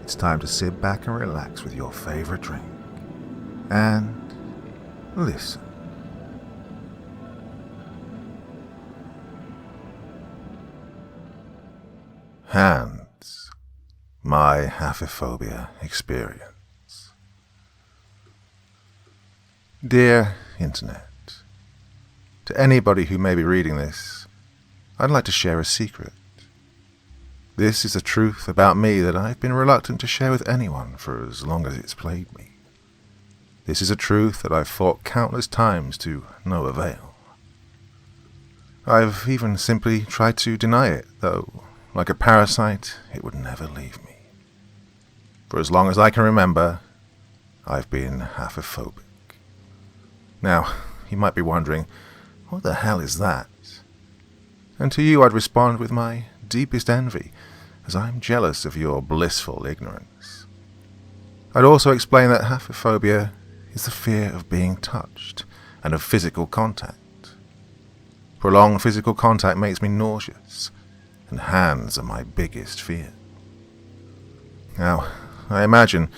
it's time to sit back and relax with your favorite drink and listen. Hands, my Phobia experience. Dear Internet, to anybody who may be reading this, I'd like to share a secret. This is a truth about me that I've been reluctant to share with anyone for as long as it's plagued me. This is a truth that I've fought countless times to no avail. I've even simply tried to deny it, though, like a parasite, it would never leave me. For as long as I can remember, I've been phobic. Now, you might be wondering, what the hell is that? And to you I'd respond with my deepest envy, as I'm jealous of your blissful ignorance. I'd also explain that phobia is the fear of being touched and of physical contact. Prolonged physical contact makes me nauseous, and hands are my biggest fear. Now, I imagine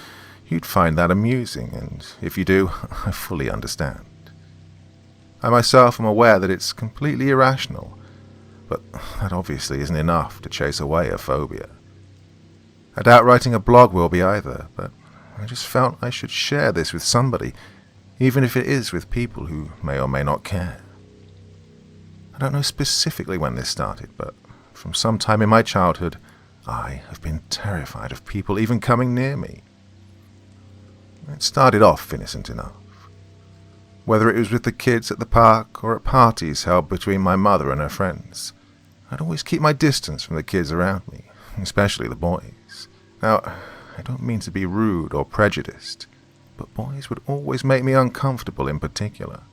you'd find that amusing, and if you do, I fully understand. I myself am aware that it's completely irrational, but that obviously isn't enough to chase away a phobia. I doubt writing a blog will be either, but I just felt I should share this with somebody, even if it is with people who may or may not care. I don't know specifically when this started, but from some time in my childhood, I have been terrified of people even coming near me. It started off innocent enough. Whether it was with the kids at the park or at parties held between my mother and her friends, I'd always keep my distance from the kids around me, especially the boys. Now, I don't mean to be rude or prejudiced, but boys would always make me uncomfortable in particular.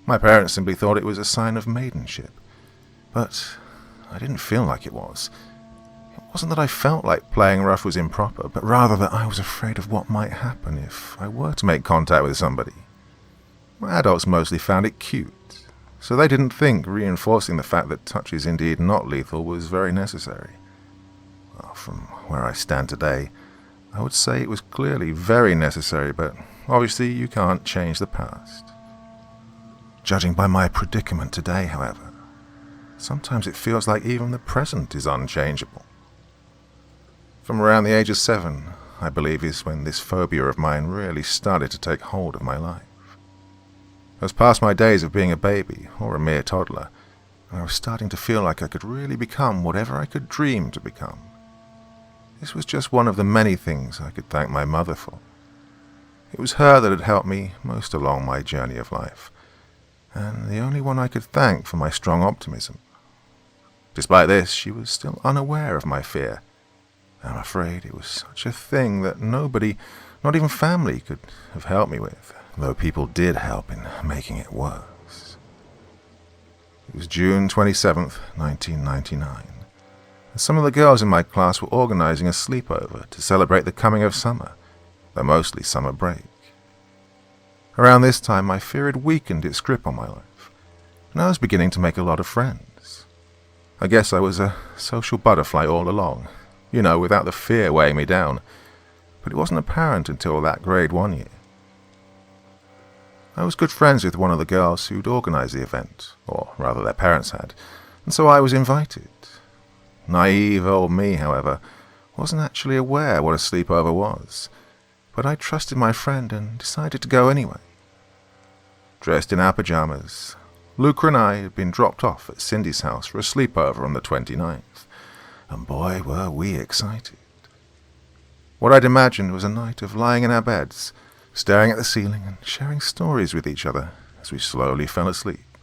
My parents simply thought it was a sign of maidenship, but I didn't feel like it was. It wasn't that I felt like playing rough was improper, but rather that I was afraid of what might happen if I were to make contact with somebody. My adults mostly found it cute, so they didn't think reinforcing the fact that touch is indeed not lethal was very necessary. Well, from where I stand today, I would say it was clearly very necessary, but obviously you can't change the past. Judging by my predicament today, however, sometimes it feels like even the present is unchangeable. From around the age of 7, I believe, is when this phobia of mine really started to take hold of my life. I was past my days of being a baby, or a mere toddler, and I was starting to feel like I could really become whatever I could dream to become. This was just one of the many things I could thank my mother for. It was her that had helped me most along my journey of life, and the only one I could thank for my strong optimism. Despite this, she was still unaware of my fear. I'm afraid it was such a thing that nobody, not even family, could have helped me with, though people did help in making it worse. It was June 27th, 1999. And some of the girls in my class were organizing a sleepover to celebrate the coming of summer, though mostly summer break. Around this time, my fear had weakened its grip on my life, and I was beginning to make a lot of friends. I guess I was a social butterfly all along, without the fear weighing me down, but it wasn't apparent until that grade 1 year. I was good friends with one of the girls who'd organized the event, or rather their parents had, and so I was invited. Naive old me, however, wasn't actually aware what a sleepover was, but I trusted my friend and decided to go anyway. Dressed in our pajamas, Luca and I had been dropped off at Cindy's house for a sleepover on the 29th, and boy were we excited. What I'd imagined was a night of lying in our beds, staring at the ceiling and sharing stories with each other as we slowly fell asleep.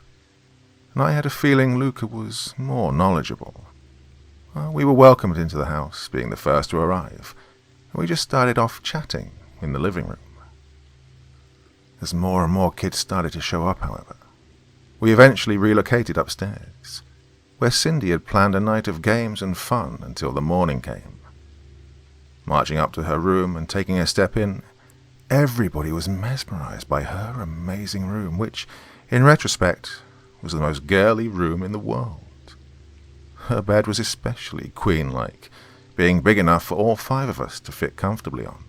And I had a feeling Luca was more knowledgeable. We were welcomed into the house, being the first to arrive, and we just started off chatting in the living room. As more and more kids started to show up, however, we eventually relocated upstairs, where Cindy had planned a night of games and fun until the morning came. Marching up to her room and taking a step in, everybody was mesmerized by her amazing room, which, in retrospect, was the most girly room in the world. Her bed was especially queen-like, being big enough for all 5 of us to fit comfortably on.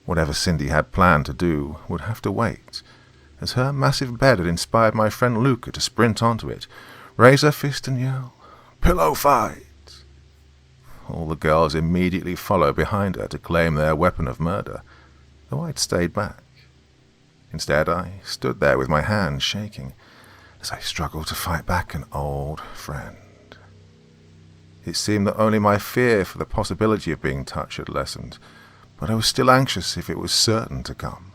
Whatever Cindy had planned to do would have to wait, as her massive bed had inspired my friend Luca to sprint onto it, raise her fist and yell, "Pillow fight!" All the girls immediately followed behind her to claim their weapon of murder, though I'd stayed back. Instead, I stood there with my hands shaking as I struggled to fight back an old friend. It seemed that only my fear for the possibility of being touched had lessened, but I was still anxious if it was certain to come.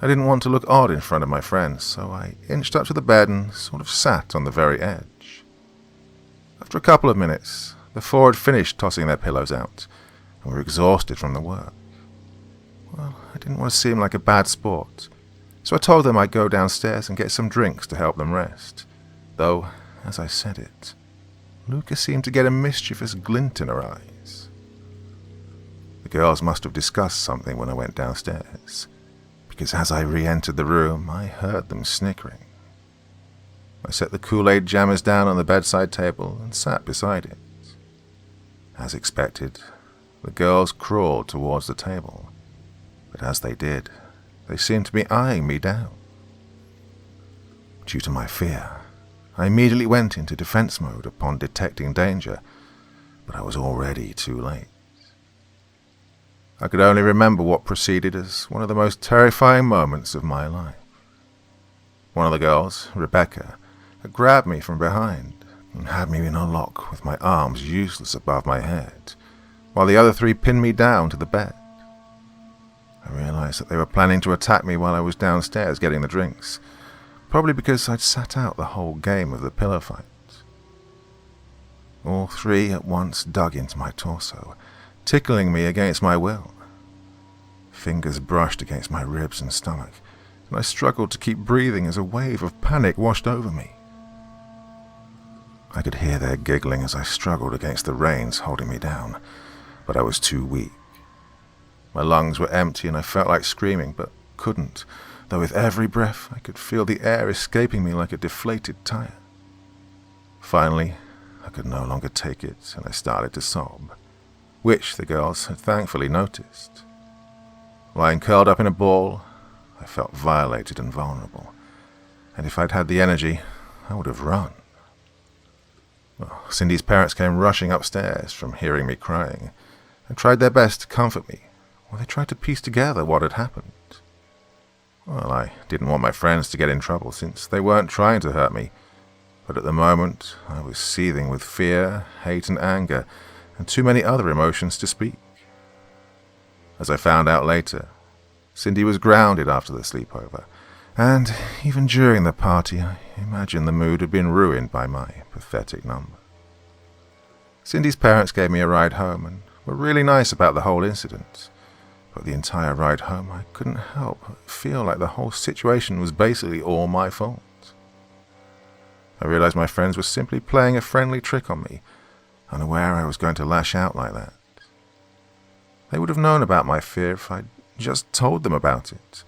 I didn't want to look odd in front of my friends, so I inched up to the bed and sort of sat on the very edge. After a couple of minutes, the 4 had finished tossing their pillows out and were exhausted from the work. Well, I didn't want to seem like a bad sport, so I told them I'd go downstairs and get some drinks to help them rest, though, as I said it, Luca seemed to get a mischievous glint in her eyes. The girls must have discussed something when I went downstairs, because as I re-entered the room, I heard them snickering. I set the Kool-Aid jammers down on the bedside table and sat beside it. As expected, the girls crawled towards the table, but as they did, they seemed to be eyeing me down. Due to my fear, I immediately went into defense mode upon detecting danger, but I was already too late. I could only remember what proceeded as one of the most terrifying moments of my life. One of the girls, Rebecca, had grabbed me from behind and had me in a lock with my arms useless above my head, while the other 3 pinned me down to the bed. I realized that they were planning to attack me while I was downstairs getting the drinks, probably because I'd sat out the whole game of the pillow fight. All 3 at once dug into my torso, tickling me against my will. Fingers brushed against my ribs and stomach, and I struggled to keep breathing as a wave of panic washed over me. I could hear their giggling as I struggled against the reins holding me down, but I was too weak. My lungs were empty and I felt like screaming, but couldn't, though with every breath I could feel the air escaping me like a deflated tire. Finally, I could no longer take it and I started to sob, which the girls had thankfully noticed. Lying curled up in a ball, I felt violated and vulnerable, and if I'd had the energy, I would have run. Well, Cindy's parents came rushing upstairs from hearing me crying and tried their best to comfort me while they tried to piece together what had happened. Well, I didn't want my friends to get in trouble since they weren't trying to hurt me, but at the moment I was seething with fear, hate and anger, and too many other emotions to speak. As I found out later, Cindy was grounded after the sleepover, and even during the party I imagine the mood had been ruined by my pathetic number. Cindy's parents gave me a ride home and were really nice about the whole incident, but the entire ride home I couldn't help but feel like the whole situation was basically all my fault. I realized my friends were simply playing a friendly trick on me, unaware I was going to lash out like that. They would have known about my fear if I'd just told them about it.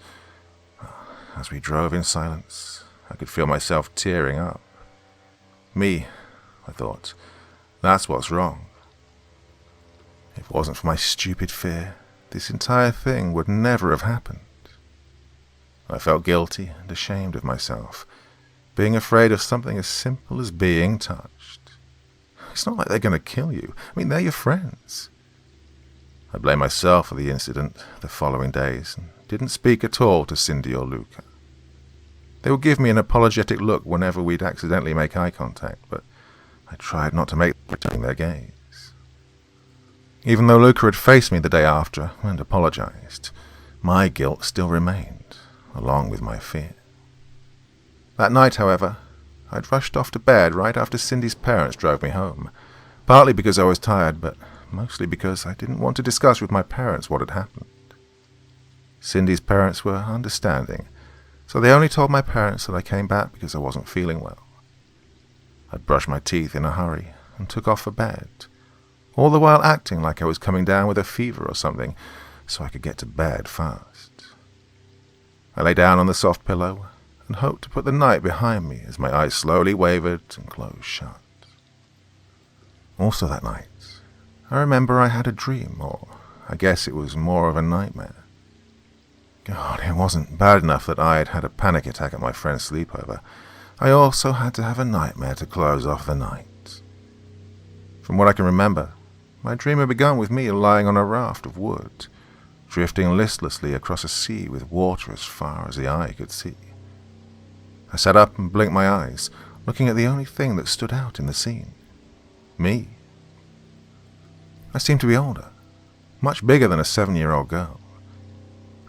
As we drove in silence, I could feel myself tearing up. Me, I thought, that's what's wrong. If it wasn't for my stupid fear, this entire thing would never have happened. I felt guilty and ashamed of myself, being afraid of something as simple as being touched. It's not like they're going to kill you. I mean, they're your friends. I blamed myself for the incident the following days and didn't speak at all to Cindy or Luca. They would give me an apologetic look whenever we'd accidentally make eye contact, but I tried not to make them their gaze. Even though Luca had faced me the day after and apologized, my guilt still remained, along with my fear. That night, however, I'd rushed off to bed right after Cindy's parents drove me home, partly because I was tired, but mostly because I didn't want to discuss with my parents what had happened. Cindy's parents were understanding, so they only told my parents that I came back because I wasn't feeling well. I'd brushed my teeth in a hurry and took off for bed, all the while acting like I was coming down with a fever or something so I could get to bed fast. I lay down on the soft pillow and hoped to put the night behind me as my eyes slowly wavered and closed shut. Also that night, I remember I had a dream, or I guess it was more of a nightmare. God, it wasn't bad enough that I had had a panic attack at my friend's sleepover. I also had to have a nightmare to close off the night. From what I can remember, my dream had begun with me lying on a raft of wood, drifting listlessly across a sea with water as far as the eye could see. I sat up and blinked my eyes, looking at the only thing that stood out in the scene. Me. I seemed to be older, much bigger than a 7-year-old girl.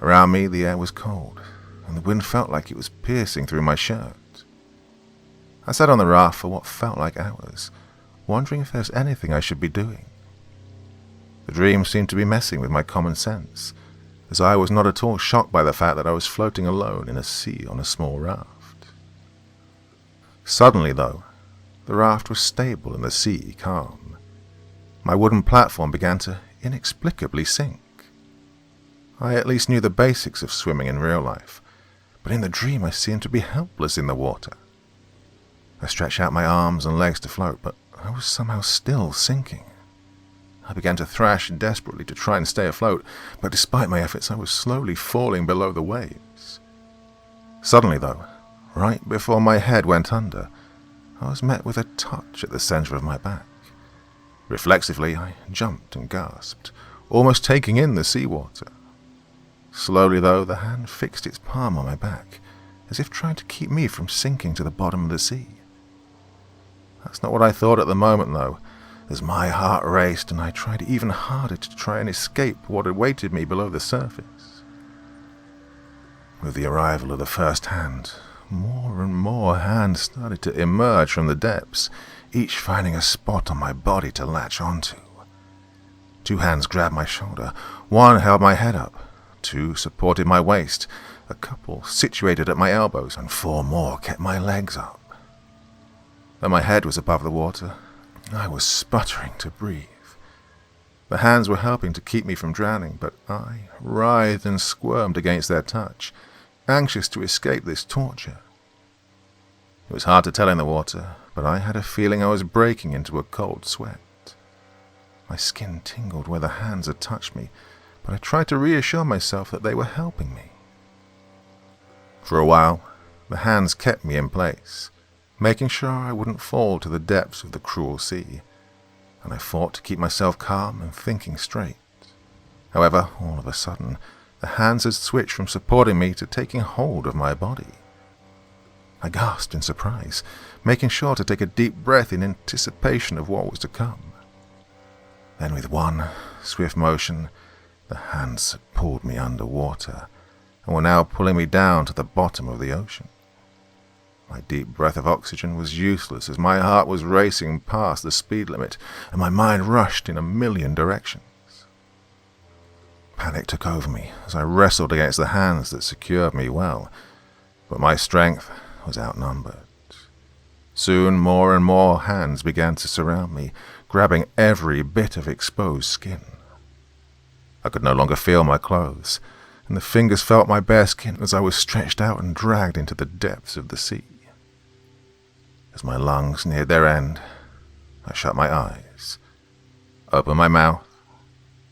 Around me the air was cold, and the wind felt like it was piercing through my shirt. I sat on the raft for what felt like hours, wondering if there was anything I should be doing. The dream seemed to be messing with my common sense, as I was not at all shocked by the fact that I was floating alone in a sea on a small raft. Suddenly, though, the raft was stable and the sea calm. My wooden platform began to inexplicably sink. I at least knew the basics of swimming in real life, but in the dream I seemed to be helpless in the water. I stretched out my arms and legs to float, but I was somehow still sinking. I began to thrash desperately to try and stay afloat, but despite my efforts I was slowly falling below the waves. Suddenly, though, right before my head went under, I was met with a touch at the center of my back. Reflexively, I jumped and gasped, almost taking in the seawater. Slowly, though, the hand fixed its palm on my back, as if trying to keep me from sinking to the bottom of the sea. That's not what I thought at the moment, though, as my heart raced and I tried even harder to try and escape what awaited me below the surface. With the arrival of the first hand, more and more hands started to emerge from the depths, each finding a spot on my body to latch onto. 2 hands grabbed my shoulder, 1 held my head up, 2 supported my waist, a couple situated at my elbows, and 4 more kept my legs up. Though my head was above the water, I was sputtering to breathe. The hands were helping to keep me from drowning, but I writhed and squirmed against their touch, anxious to escape this torture. It was hard to tell in the water, but I had a feeling I was breaking into a cold sweat. My skin tingled where the hands had touched me, but I tried to reassure myself that they were helping me. For a while, the hands kept me in place, making sure I wouldn't fall to the depths of the cruel sea, and I fought to keep myself calm and thinking straight. However, all of a sudden, the hands had switched from supporting me to taking hold of my body. I gasped in surprise, making sure to take a deep breath in anticipation of what was to come. Then with one swift motion, the hands had pulled me underwater and were now pulling me down to the bottom of the ocean. My deep breath of oxygen was useless as my heart was racing past the speed limit and my mind rushed in a million directions. Panic took over me as I wrestled against the hands that secured me well, but my strength was outnumbered. Soon more and more hands began to surround me, grabbing every bit of exposed skin. I could no longer feel my clothes, and the fingers felt my bare skin as I was stretched out and dragged into the depths of the sea. As my lungs neared their end, I shut my eyes, opened my mouth,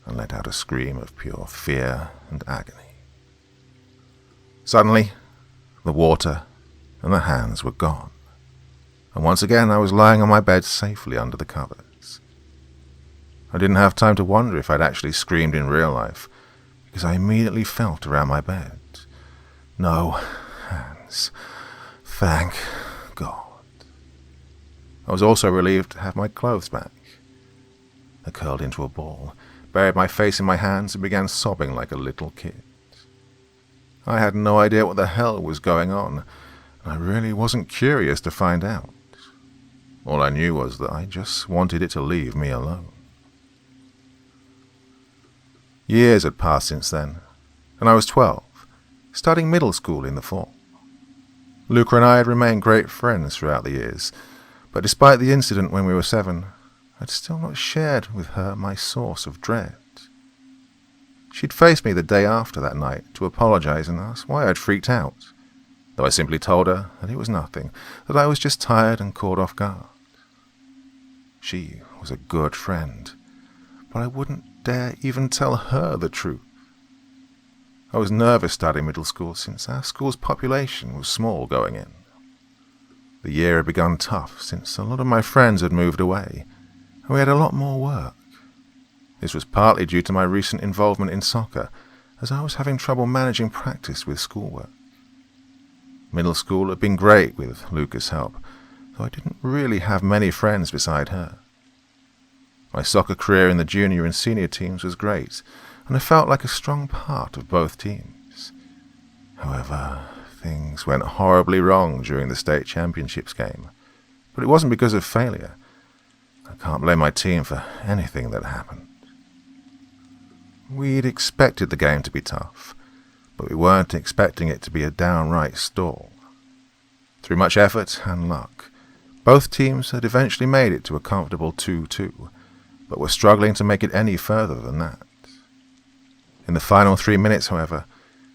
and let out a scream of pure fear and agony. Suddenly, the water and the hands were gone, and once again I was lying on my bed safely under the covers. I didn't have time to wonder if I'd actually screamed in real life, because I immediately felt around my bed. No hands. Thank God. I was also relieved to have my clothes back. I curled into a ball, buried my face in my hands, and began sobbing like a little kid. I had no idea what the hell was going on, and I really wasn't curious to find out. All I knew was that I just wanted it to leave me alone. Years had passed since then, and I was 12, starting middle school in the fall. Luca and I had remained great friends throughout the years, but despite the incident when we were 7, I'd still not shared with her my source of dread. She'd faced me the day after that night to apologize and ask why I'd freaked out, though I simply told her that it was nothing, that I was just tired and caught off guard. She was a good friend, but I wouldn't dare even tell her the truth. I was nervous starting middle school since our school's population was small going in. The year had begun tough since a lot of my friends had moved away, and we had a lot more work. This was partly due to my recent involvement in soccer, as I was having trouble managing practice with schoolwork. Middle school had been great with Luca's help, though I didn't really have many friends beside her. My soccer career in the junior and senior teams was great, and I felt like a strong part of both teams. However, things went horribly wrong during the state championships game, but it wasn't because of failure. I can't blame my team for anything that happened. We'd expected the game to be tough, but we weren't expecting it to be a downright stall. Through much effort and luck, both teams had eventually made it to a comfortable 2-2, but were struggling to make it any further than that. In the final 3 minutes, however,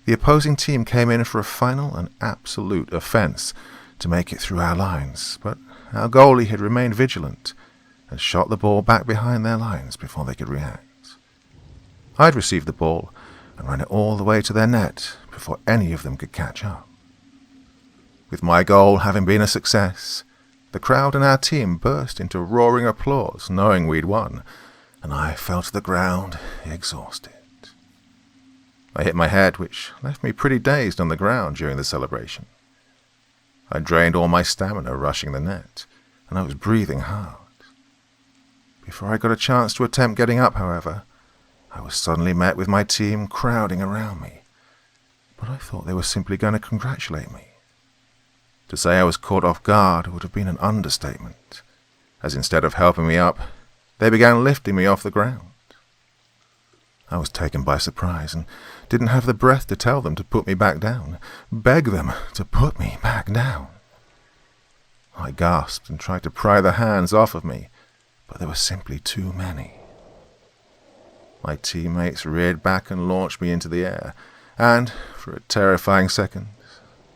the opposing team came in for a final and absolute offence to make it through our lines, but our goalie had remained vigilant and shot the ball back behind their lines before they could react. I'd received the ball and ran it all the way to their net before any of them could catch up. With my goal having been a success, the crowd and our team burst into roaring applause knowing we'd won, and I fell to the ground exhausted. I hit my head, which left me pretty dazed on the ground during the celebration. I drained all my stamina rushing the net, and I was breathing hard. Before I got a chance to attempt getting up, however, I was suddenly met with my team crowding around me, but I thought they were simply going to congratulate me. To say I was caught off guard would have been an understatement, as instead of helping me up, they began lifting me off the ground. I was taken by surprise and didn't have the breath to tell them to put me back down, beg them to put me back down. I gasped and tried to pry the hands off of me, but there were simply too many. My teammates reared back and launched me into the air, and, for a terrifying second,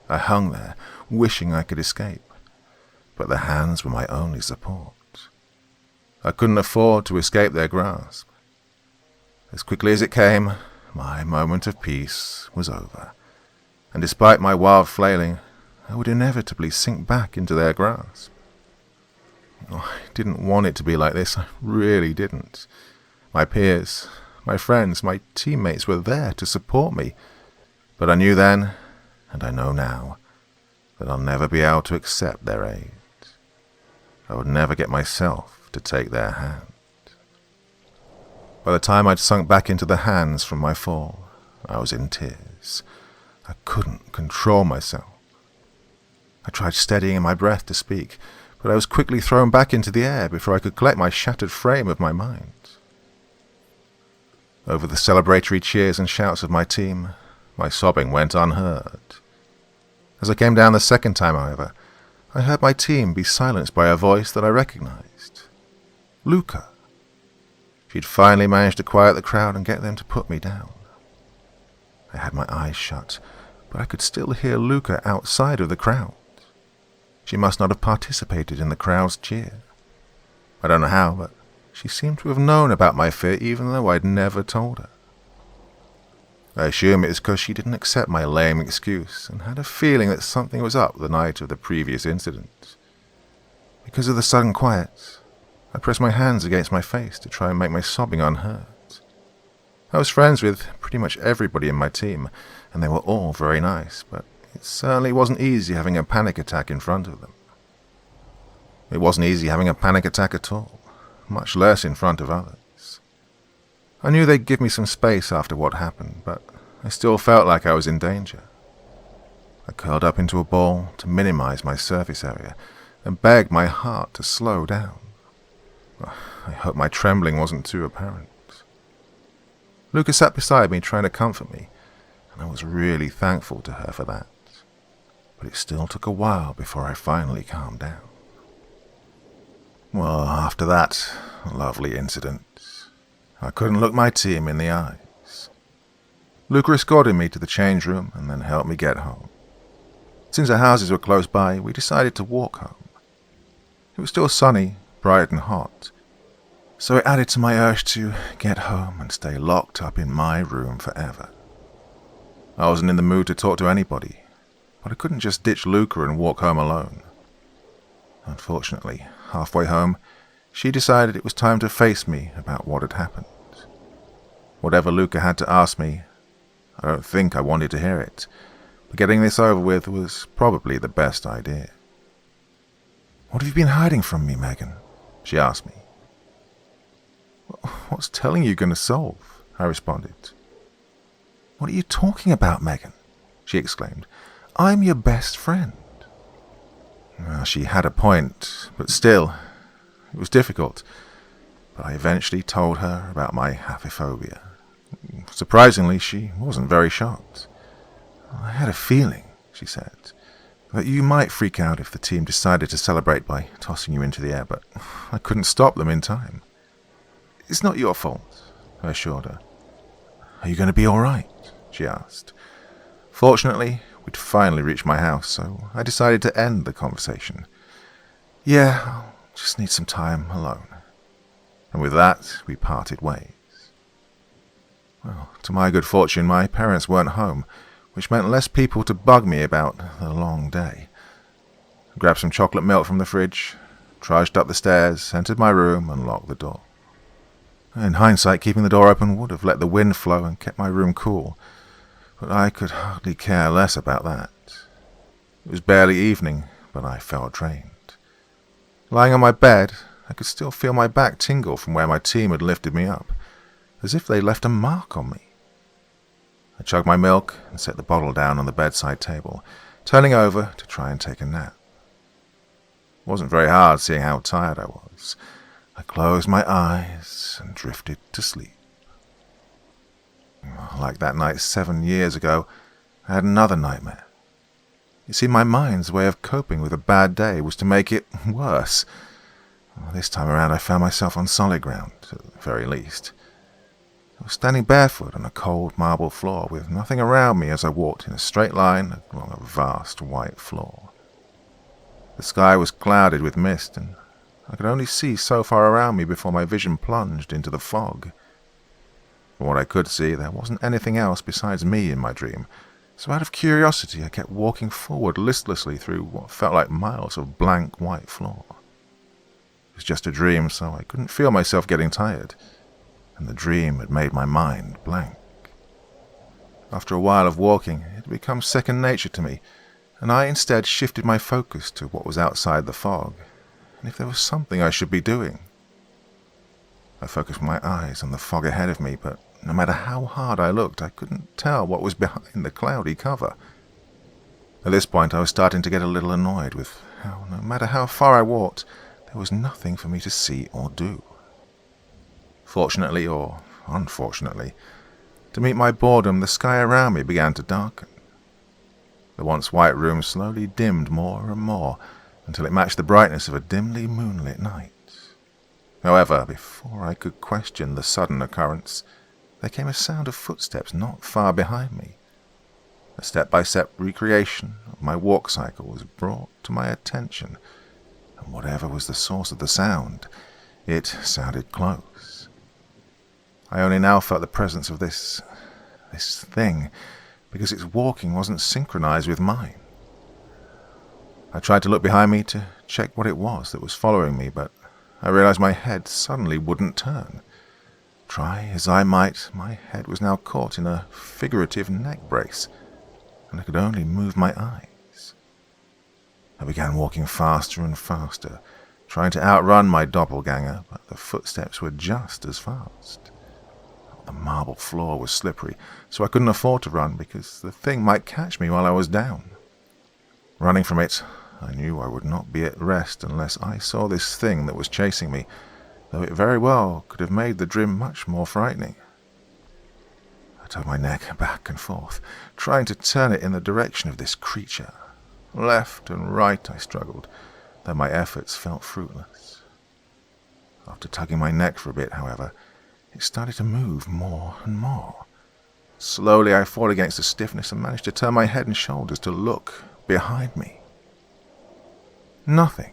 I hung there, wishing I could escape, but the hands were my only support. I couldn't afford to escape their grasp. As quickly as it came, my moment of peace was over, and despite my wild flailing, I would inevitably sink back into their grasp. Oh, I didn't want it to be like this, I really didn't. My peers, my friends, my teammates were there to support me, but I knew then, and I know now, that I'll never be able to accept their aid. I would never get myself to take their hand. By the time I'd sunk back into the hands from my fall, I was in tears. I couldn't control myself. I tried steadying my breath to speak, but I was quickly thrown back into the air before I could collect my shattered frame of my mind. Over the celebratory cheers and shouts of my team, my sobbing went unheard. As I came down the second time, however, I heard my team be silenced by a voice that I recognized. Luca. She'd finally managed to quiet the crowd and get them to put me down. I had my eyes shut, but I could still hear Luca outside of the crowd. She must not have participated in the crowd's cheer. I don't know how, but she seemed to have known about my fear even though I'd never told her. I assume it was because she didn't accept my lame excuse and had a feeling that something was up the night of the previous incident. Because of the sudden quiet, I pressed my hands against my face to try and make my sobbing unheard. I was friends with pretty much everybody in my team, and they were all very nice, but it certainly wasn't easy having a panic attack in front of them. It wasn't easy having a panic attack at all, much less in front of others. I knew they'd give me some space after what happened, but I still felt like I was in danger. I curled up into a ball to minimize my surface area and begged my heart to slow down. I hope my trembling wasn't too apparent. Luca sat beside me trying to comfort me, and I was really thankful to her for that. But it still took a while before I finally calmed down. Well, after that lovely incident, I couldn't look my team in the eyes. Luca escorted me to the change room and then helped me get home. Since our houses were close by, we decided to walk home. It was still sunny, bright and hot, so it added to my urge to get home and stay locked up in my room forever. I wasn't in the mood to talk to anybody, but I couldn't just ditch Luca and walk home alone. Unfortunately, halfway home, she decided it was time to face me about what had happened. Whatever Luca had to ask me, I don't think I wanted to hear it, but getting this over with was probably the best idea. "What have you been hiding from me, Megan?" she asked me. "What's telling you going to solve?" I responded. "What are you talking about, Megan?" she exclaimed. "I'm your best friend." Well, she had a point, but still, it was difficult. But I eventually told her about my phobia. Surprisingly, she wasn't very shocked. "I had a feeling," she said, "that you might freak out if the team decided to celebrate by tossing you into the air, but I couldn't stop them in time." "It's not your fault," I assured her. "Are you going to be all right?" she asked. Fortunately, we'd finally reached my house, so I decided to end the conversation. "Yeah, I'll just need some time alone." And with that, we parted ways. Well, to my good fortune, my parents weren't home, which meant less people to bug me about the long day. I grabbed some chocolate milk from the fridge, trudged up the stairs, entered my room, and locked the door. In hindsight, keeping the door open would have let the wind flow and kept my room cool, but I could hardly care less about that. It was barely evening, but I felt drained. Lying on my bed, I could still feel my back tingle from where my team had lifted me up, as if they left a mark on me. I chugged my milk and set the bottle down on the bedside table, turning over to try and take a nap. It wasn't very hard, seeing how tired I was. I closed my eyes and drifted to sleep. Like that night 7 years ago, I had another nightmare. You see, my mind's way of coping with a bad day was to make it worse. This time around, I found myself on solid ground, at the very least. I was standing barefoot on a cold marble floor with nothing around me as I walked in a straight line along a vast white floor. The sky was clouded with mist, and I could only see so far around me before my vision plunged into the fog. From what I could see, there wasn't anything else besides me in my dream, so out of curiosity I kept walking forward listlessly through what felt like miles of blank white floor. It was just a dream, so I couldn't feel myself getting tired, and the dream had made my mind blank. After a while of walking, it had become second nature to me, and I instead shifted my focus to what was outside the fog, and if there was something I should be doing. I focused my eyes on the fog ahead of me, but no matter how hard I looked, I couldn't tell what was behind the cloudy cover. At this point, I was starting to get a little annoyed with how, no matter how far I walked, there was nothing for me to see or do. Fortunately, or unfortunately, to meet my boredom, the sky around me began to darken. The once white room slowly dimmed more and more, until it matched the brightness of a dimly moonlit night. However, before I could question the sudden occurrence, there came a sound of footsteps not far behind me. A step-by-step recreation of my walk cycle was brought to my attention, and whatever was the source of the sound, it sounded close. I only now felt the presence of this thing, because its walking wasn't synchronized with mine. I tried to look behind me to check what it was that was following me, but I realized my head suddenly wouldn't turn. Try as I might, my head was now caught in a figurative neck brace, and I could only move my eyes. I began walking faster and faster, trying to outrun my doppelganger, but the footsteps were just as fast. The marble floor was slippery, so I couldn't afford to run because the thing might catch me while I was down. Running from it, I knew I would not be at rest unless I saw this thing that was chasing me, though it very well could have made the dream much more frightening. I turned my neck back and forth, trying to turn it in the direction of this creature. Left and right I struggled, though my efforts felt fruitless. After tugging my neck for a bit, however, it started to move more and more. Slowly I fought against the stiffness and managed to turn my head and shoulders to look behind me. Nothing.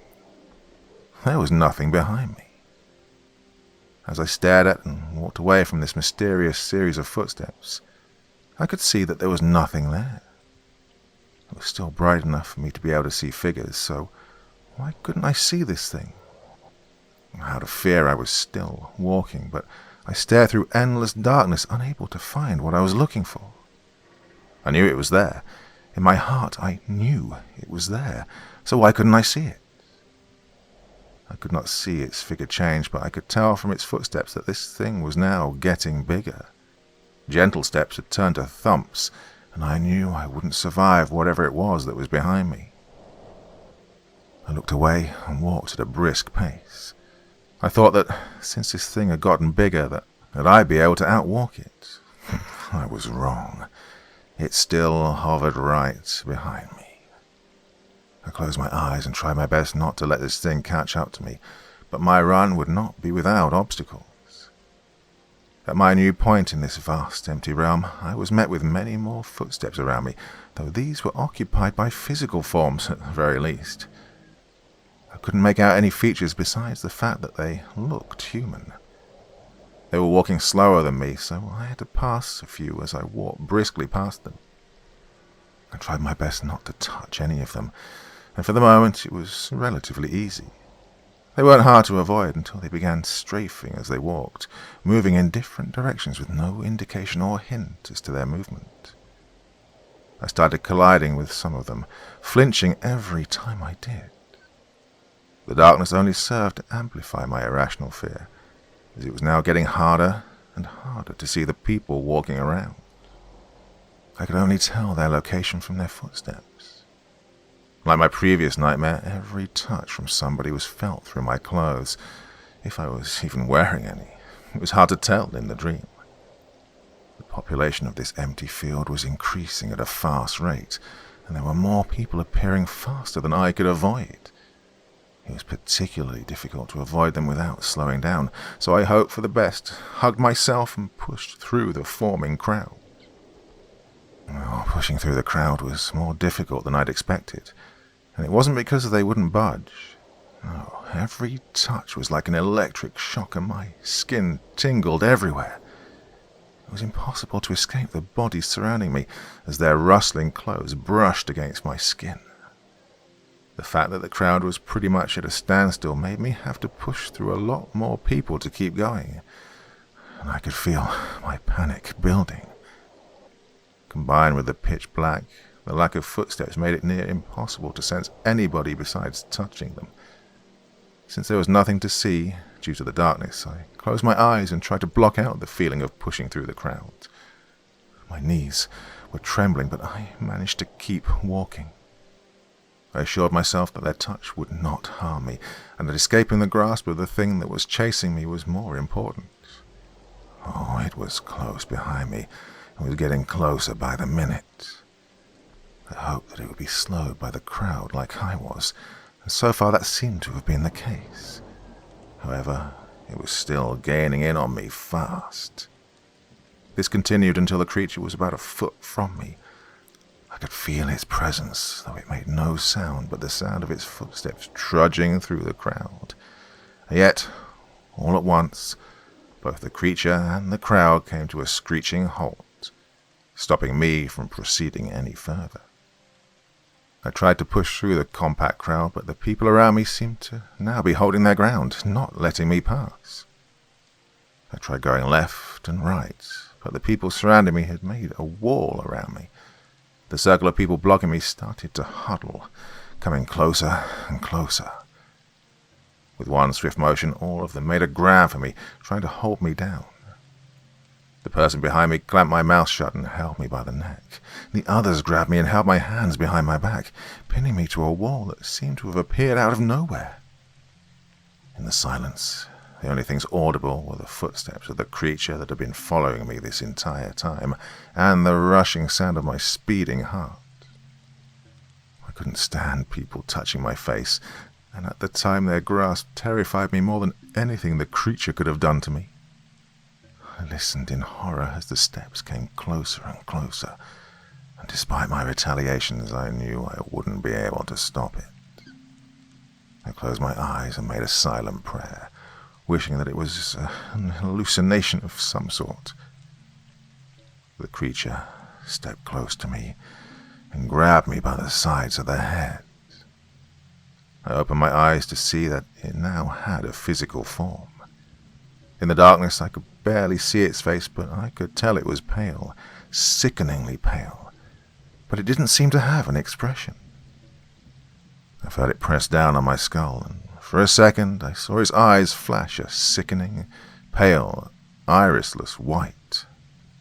there was nothing behind me. As I stared at and walked away from this mysterious series of footsteps, I could see that there was nothing there. It was still bright enough for me to be able to see figures, so why couldn't I see this thing? Out of fear, I was still walking, but I stared through endless darkness, unable to find what I was looking for. I knew it was there. In my heart, I knew it was there, so why couldn't I see it? I could not see its figure change, but I could tell from its footsteps that this thing was now getting bigger. Gentle steps had turned to thumps, and I knew I wouldn't survive whatever it was that was behind me. I looked away and walked at a brisk pace. I thought that since this thing had gotten bigger, that I'd be able to outwalk it. I was wrong. It still hovered right behind me. I closed my eyes and tried my best not to let this thing catch up to me, but my run would not be without obstacles. At my new point in this vast empty realm, I was met with many more footsteps around me, though these were occupied by physical forms at the very least. I couldn't make out any features besides the fact that they looked human. They were walking slower than me, so I had to pass a few as I walked briskly past them. I tried my best not to touch any of them, and for the moment it was relatively easy. They weren't hard to avoid until they began strafing as they walked, moving in different directions with no indication or hint as to their movement. I started colliding with some of them, flinching every time I did. The darkness only served to amplify my irrational fear, as it was now getting harder and harder to see the people walking around. I could only tell their location from their footsteps. Like my previous nightmare, every touch from somebody was felt through my clothes, if I was even wearing any. It was hard to tell in the dream. The population of this empty field was increasing at a fast rate, and there were more people appearing faster than I could avoid. It was particularly difficult to avoid them without slowing down, so I hoped for the best, hugged myself and pushed through the forming crowd. Well, pushing through the crowd was more difficult than I'd expected, and it wasn't because they wouldn't budge. No, every touch was like an electric shock and my skin tingled everywhere. It was impossible to escape the bodies surrounding me as their rustling clothes brushed against my skin. The fact that the crowd was pretty much at a standstill made me have to push through a lot more people to keep going, and I could feel my panic building. Combined with the pitch black, the lack of footsteps made it near impossible to sense anybody besides touching them. Since there was nothing to see due to the darkness, I closed my eyes and tried to block out the feeling of pushing through the crowd. My knees were trembling, but I managed to keep walking. I assured myself that their touch would not harm me, and that escaping the grasp of the thing that was chasing me was more important. Oh, it was close behind me, and was getting closer by the minute. I hoped that it would be slowed by the crowd like I was, and so far that seemed to have been the case. However, it was still gaining in on me fast. This continued until the creature was about a foot from me. I could feel its presence, though it made no sound but the sound of its footsteps trudging through the crowd. Yet, all at once, both the creature and the crowd came to a screeching halt, stopping me from proceeding any further. I tried to push through the compact crowd, but the people around me seemed to now be holding their ground, not letting me pass. I tried going left and right, but the people surrounding me had made a wall around me. The circle of people blocking me started to huddle, coming closer and closer. With one swift motion, all of them made a grab for me, trying to hold me down. The person behind me clamped my mouth shut and held me by the neck. The others grabbed me and held my hands behind my back, pinning me to a wall that seemed to have appeared out of nowhere. In the silence, the only things audible were the footsteps of the creature that had been following me this entire time, and the rushing sound of my speeding heart. I couldn't stand people touching my face, and at the time their grasp terrified me more than anything the creature could have done to me. I listened in horror as the steps came closer and closer, and despite my retaliations, I knew I wouldn't be able to stop it. I closed my eyes and made a silent prayer, wishing that it was an hallucination of some sort. The creature stepped close to me and grabbed me by the sides of the head. I opened my eyes to see that it now had a physical form. In the darkness I could barely see its face, but I could tell it was pale, sickeningly pale, but it didn't seem to have an expression. I felt it press down on my skull, and for a second I saw its eyes flash a sickening, pale, irisless white,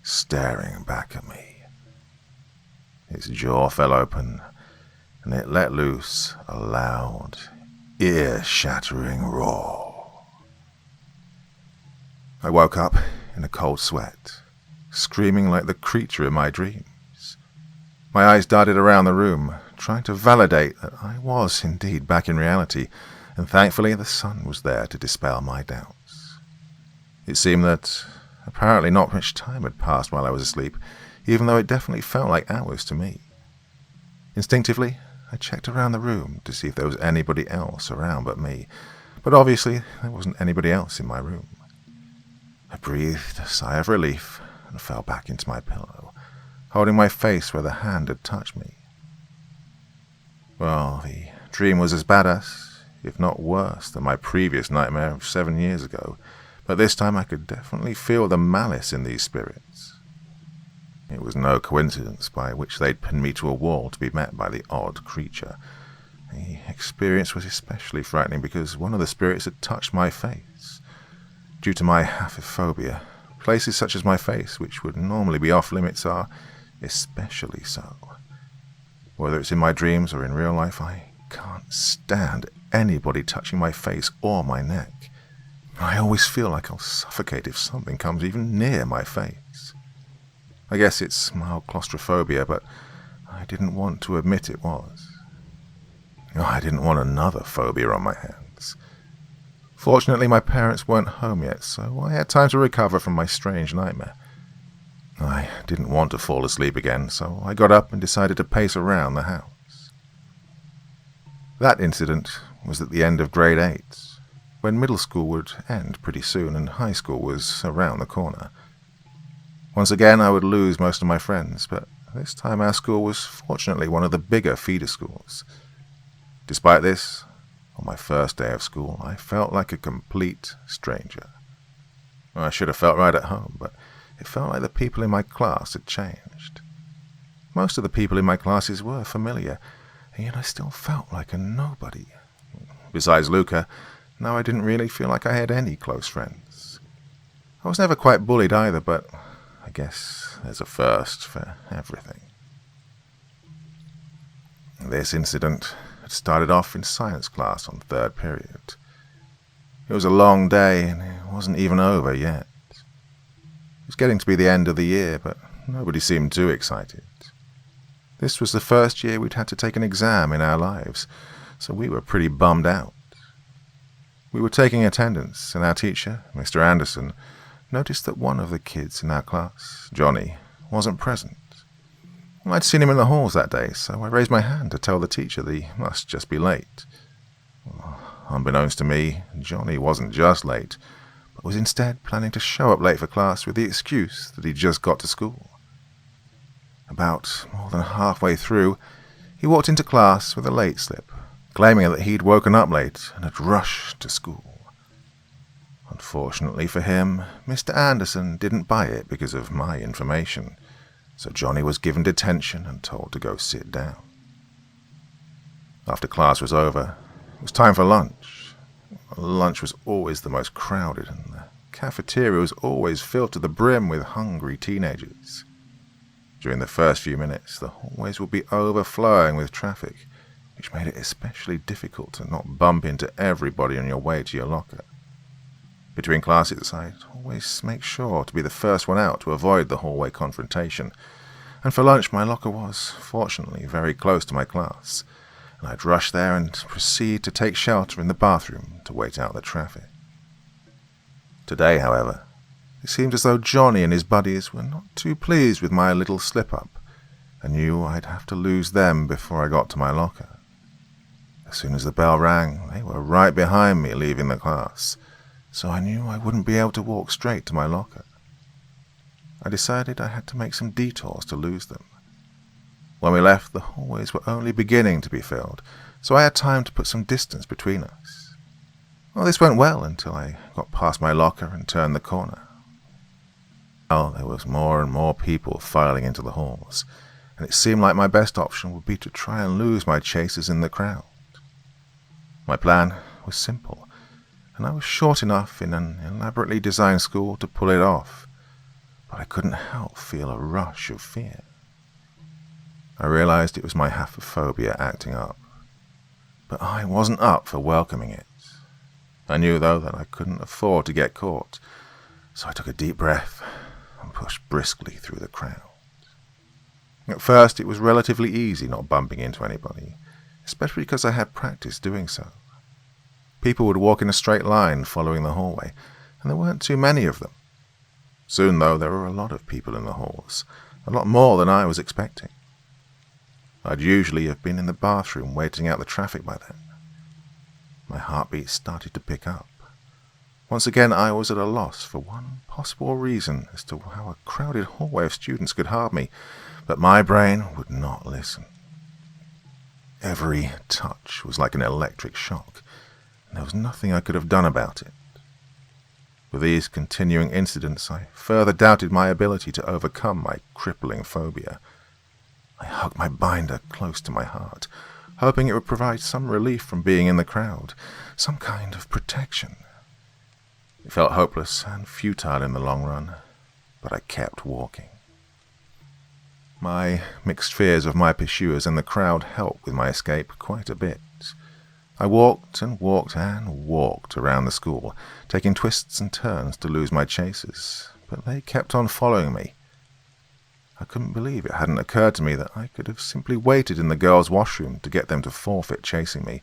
staring back at me. Its jaw fell open, and it let loose a loud, ear-shattering roar. I woke up in a cold sweat, screaming like the creature in my dreams. My eyes darted around the room, trying to validate that I was indeed back in reality, and thankfully the sun was there to dispel my doubts. It seemed that apparently not much time had passed while I was asleep, even though it definitely felt like hours to me. Instinctively, I checked around the room to see if there was anybody else around but me, but obviously there wasn't anybody else in my room. I breathed a sigh of relief and fell back into my pillow, holding my face where the hand had touched me. Well, the dream was as bad as, if not worse, than my previous nightmare of 7 years ago, but this time I could definitely feel the malice in these spirits. It was no coincidence by which they'd pinned me to a wall to be met by the odd creature. The experience was especially frightening because one of the spirits had touched my face. Due to my phobia, places such as my face, which would normally be off-limits, are especially so. Whether it's in my dreams or in real life, I can't stand anybody touching my face or my neck. I always feel like I'll suffocate if something comes even near my face. I guess it's mild claustrophobia, but I didn't want to admit it was. I didn't want another phobia on my hands. Fortunately, my parents weren't home yet, so I had time to recover from my strange nightmare. I didn't want to fall asleep again, so I got up and decided to pace around the house. That incident was at the end of grade 8, when middle school would end pretty soon and high school was around the corner. Once again, I would lose most of my friends, but this time our school was fortunately one of the bigger feeder schools. Despite this, on my first day of school, I felt like a complete stranger. I should have felt right at home, but it felt like the people in my class had changed. Most of the people in my classes were familiar, and yet I still felt like a nobody. Besides Luca, now I didn't really feel like I had any close friends. I was never quite bullied either, but I guess there's a first for everything. This incident had started off in science class on third period. It was a long day, and it wasn't even over yet. It was getting to be the end of the year, but nobody seemed too excited. This was the first year we'd had to take an exam in our lives, so we were pretty bummed out. We were taking attendance, and our teacher, Mr. Anderson, noticed that one of the kids in our class, Johnny, wasn't present. I'd seen him in the halls that day, so I raised my hand to tell the teacher that he must just be late. Unbeknownst to me, Johnny wasn't just late, but was instead planning to show up late for class with the excuse that he'd just got to school. About more than halfway through, he walked into class with a late slip, claiming that he'd woken up late and had rushed to school. Unfortunately for him, Mr. Anderson didn't buy it because of my information, so Johnny was given detention and told to go sit down. After class was over, it was time for lunch. Lunch was always the most crowded, and the cafeteria was always filled to the brim with hungry teenagers. During the first few minutes, the hallways would be overflowing with traffic, which made it especially difficult to not bump into everybody on your way to your locker. Between classes, I'd always make sure to be the first one out to avoid the hallway confrontation, and for lunch my locker was, fortunately, very close to my class, and I'd rush there and proceed to take shelter in the bathroom to wait out the traffic. Today, however, it seemed as though Johnny and his buddies were not too pleased with my little slip-up, and knew I'd have to lose them before I got to my locker. As soon as the bell rang, they were right behind me leaving the class, so I knew I wouldn't be able to walk straight to my locker. I decided I had to make some detours to lose them. When we left, the hallways were only beginning to be filled, so I had time to put some distance between us. Well, this went well until I got past my locker and turned the corner. Well, there was more and more people filing into the halls, and it seemed like my best option would be to try and lose my chasers in the crowd. My plan was simple, and I was short enough in an elaborately designed school to pull it off, but I couldn't help feel a rush of fear. I realized it was my phobia acting up, but I wasn't up for welcoming it. I knew, though, that I couldn't afford to get caught, so I took a deep breath and pushed briskly through the crowd. At first, it was relatively easy not bumping into anybody, especially because I had practice doing so. People would walk in a straight line following the hallway, and there weren't too many of them. Soon, though, there were a lot of people in the halls, a lot more than I was expecting. I'd usually have been in the bathroom waiting out the traffic by then. My heartbeat started to pick up. Once again, I was at a loss for one possible reason as to how a crowded hallway of students could harm me, but my brain would not listen. Every touch was like an electric shock, and there was nothing I could have done about it. With these continuing incidents, I further doubted my ability to overcome my crippling phobia. I hugged my binder close to my heart, hoping it would provide some relief from being in the crowd, some kind of protection. It felt hopeless and futile in the long run, but I kept walking. My mixed fears of my pursuers and the crowd helped with my escape quite a bit. I walked and walked and walked around the school, taking twists and turns to lose my chasers, but they kept on following me. I couldn't believe it hadn't occurred to me that I could have simply waited in the girls' washroom to get them to forfeit chasing me.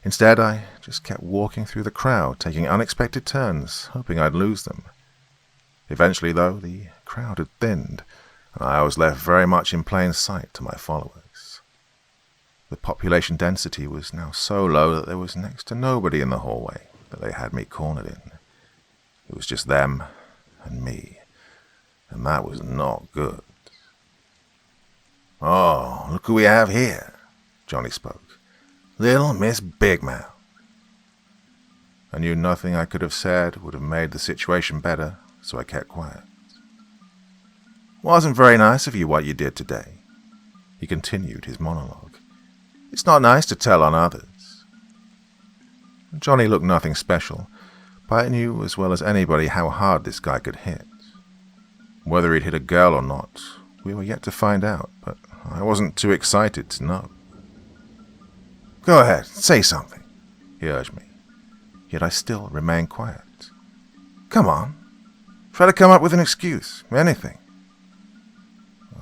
Instead, I just kept walking through the crowd, taking unexpected turns, hoping I'd lose them. Eventually, though, the crowd had thinned, and I was left very much in plain sight to my followers. The population density was now so low that there was next to nobody in the hallway that they had me cornered in. It was just them and me, and that was not good. "Oh, look who we have here," Johnny spoke. "Little Miss Big Mouth." I knew nothing I could have said would have made the situation better, so I kept quiet. "Wasn't very nice of you what you did today," he continued his monologue. "It's not nice to tell on others." Johnny looked nothing special, but I knew as well as anybody how hard this guy could hit. Whether he'd hit a girl or not, we were yet to find out, but I wasn't too excited to know. "Go ahead, say something," he urged me, yet I still remained quiet. "Come on, try to come up with an excuse, anything."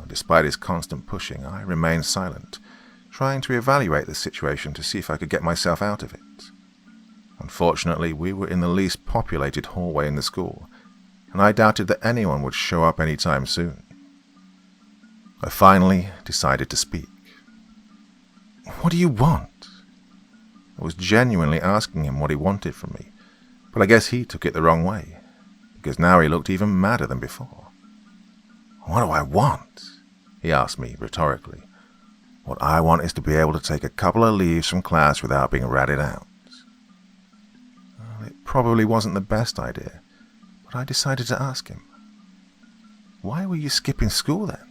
Despite his constant pushing, I remained silent, trying to evaluate the situation to see if I could get myself out of it. Unfortunately, we were in the least populated hallway in the school, and I doubted that anyone would show up any time soon. I finally decided to speak. "What do you want?" I was genuinely asking him what he wanted from me, but I guess he took it the wrong way, because now he looked even madder than before. "What do I want?" he asked me rhetorically. "What I want is to be able to take a couple of leaves from class without being ratted out." Well, it probably wasn't the best idea, but I decided to ask him. "Why were you skipping school then?"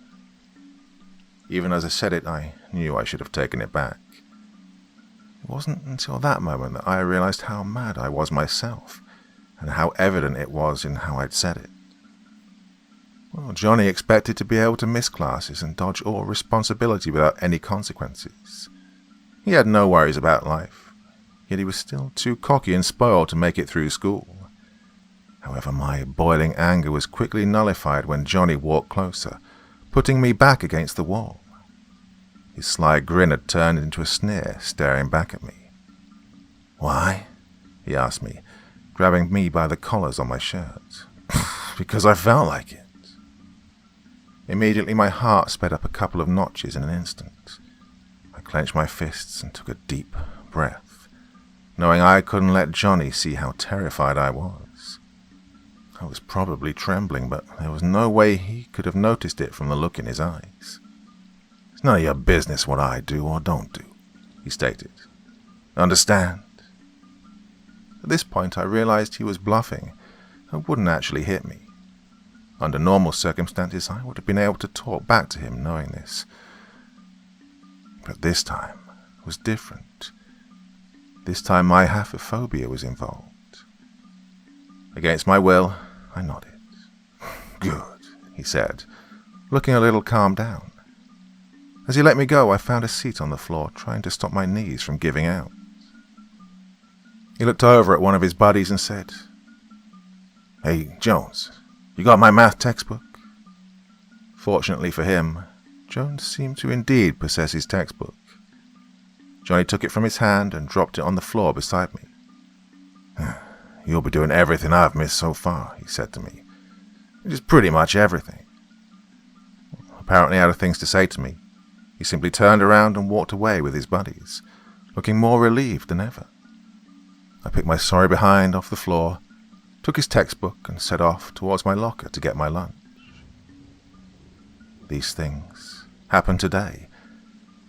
Even as I said it, I knew I should have taken it back. It wasn't until that moment that I realized how mad I was myself, and how evident it was in how I'd said it. Well, Johnny expected to be able to miss classes and dodge all responsibility without any consequences. He had no worries about life, yet he was still too cocky and spoiled to make it through school. However, my boiling anger was quickly nullified when Johnny walked closer, putting me back against the wall. His sly grin had turned into a sneer, staring back at me. "Why?" he asked me, grabbing me by the collars on my shirt. "Because I felt like it." Immediately my heart sped up a couple of notches in an instant. I clenched my fists and took a deep, breath, knowing I couldn't let Johnny see how terrified I was. I was probably trembling, but there was no way he could have noticed it from the look in his eyes. "It's none of your business what I do or don't do," he stated. "Understand?" At this point, I realized he was bluffing and wouldn't actually hit me. Under normal circumstances, I would have been able to talk back to him knowing this. But this time was different. This time my phobia was involved. Against my will, I nodded. "Good," he said, looking a little calmed down. As he let me go, I found a seat on the floor, trying to stop my knees from giving out. He looked over at one of his buddies and said, "Hey, Jones, you got my math textbook?" Fortunately for him, Jones seemed to indeed possess his textbook. Johnny took it from his hand and dropped it on the floor beside me. "You'll be doing everything I've missed so far," he said to me. "Just pretty much everything." Apparently out of things to say to me, he simply turned around and walked away with his buddies, looking more relieved than ever. I picked my sorry behind off the floor, took his textbook, and set off towards my locker to get my lunch. These things happened today,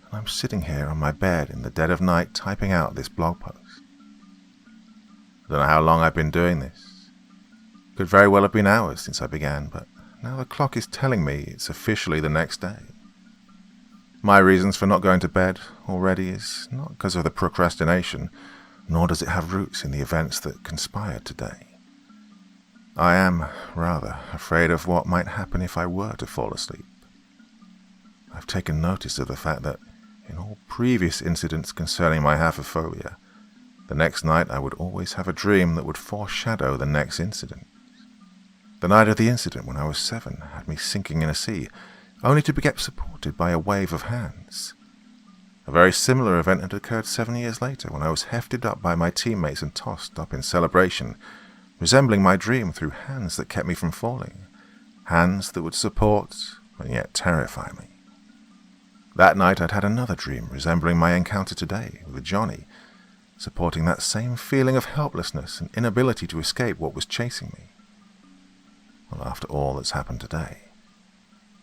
and I'm sitting here on my bed in the dead of night typing out this blog post. I don't know how long I've been doing this. It could very well have been hours since I began, but now the clock is telling me it's officially the next day. My reasons for not going to bed already is not because of the procrastination, nor does it have roots in the events that conspired today. I am, rather, afraid of what might happen if I were to fall asleep. I've taken notice of the fact that, in all previous incidents concerning my phobia, the next night I would always have a dream that would foreshadow the next incident. The night of the incident when I was 7 had me sinking in a sea, only to get supported by a wave of hands. A very similar event had occurred 7 years later when I was hefted up by my teammates and tossed up in celebration, resembling my dream through hands that kept me from falling, hands that would support and yet terrify me. That night I'd had another dream resembling my encounter today with Johnny, supporting that same feeling of helplessness and inability to escape what was chasing me. Well, after all that's happened today,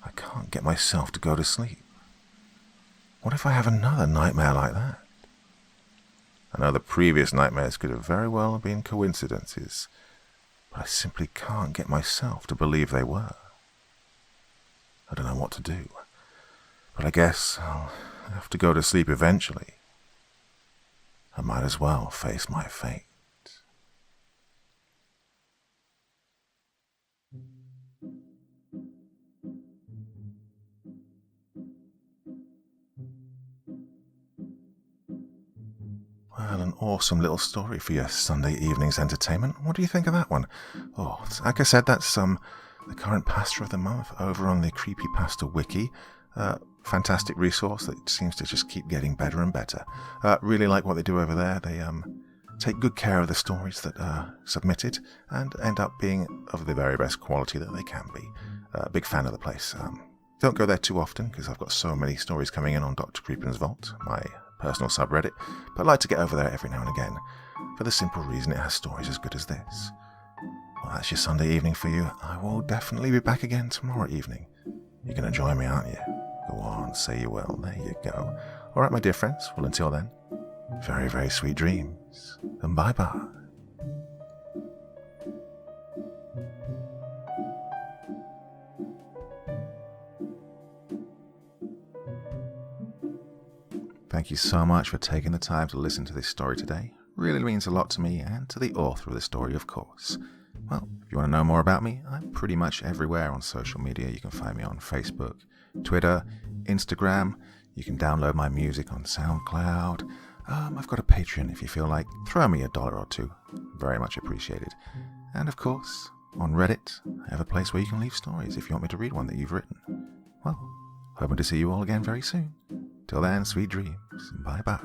I can't get myself to go to sleep. What if I have another nightmare like that? I know the previous nightmares could have very well been coincidences, but I simply can't get myself to believe they were. I don't know what to do, but I guess I'll have to go to sleep eventually. I might as well face my fate. Well, an awesome little story for your Sunday evening's entertainment. What do you think of that one? Oh, like I said, that's the current pasta of the month over on the CREEPYPASTA wiki. Fantastic resource that seems to just keep getting better and better. Really like what they do over there. They take good care of the stories that are submitted and end up being of the very best quality that they can be. Big fan of the place. Don't go there too often because I've got so many stories coming in on Dr. Creepen's Vault, my personal subreddit, but I like to get over there every now and again for the simple reason it has stories as good as this. Well, that's your Sunday evening for you. I will definitely be back again tomorrow evening. You're going to join me, aren't you? Go on, say you will. There you go. All right, my dear friends. Well, until then, very, very sweet dreams, and bye-bye. Thank you so much for taking the time to listen to this story today. Really means a lot to me and to the author of the story, of course. Well, if you want to know more about me, I'm pretty much everywhere on social media. You can find me on Facebook, Twitter, Instagram. You can download my music on SoundCloud. I've got a Patreon if you feel like. Throw me $1 or $2. Very much appreciated. And of course, on Reddit, I have a place where you can leave stories if you want me to read one that you've written. Well, hoping to see you all again very soon. Till then, sweet dreams. Bye-bye.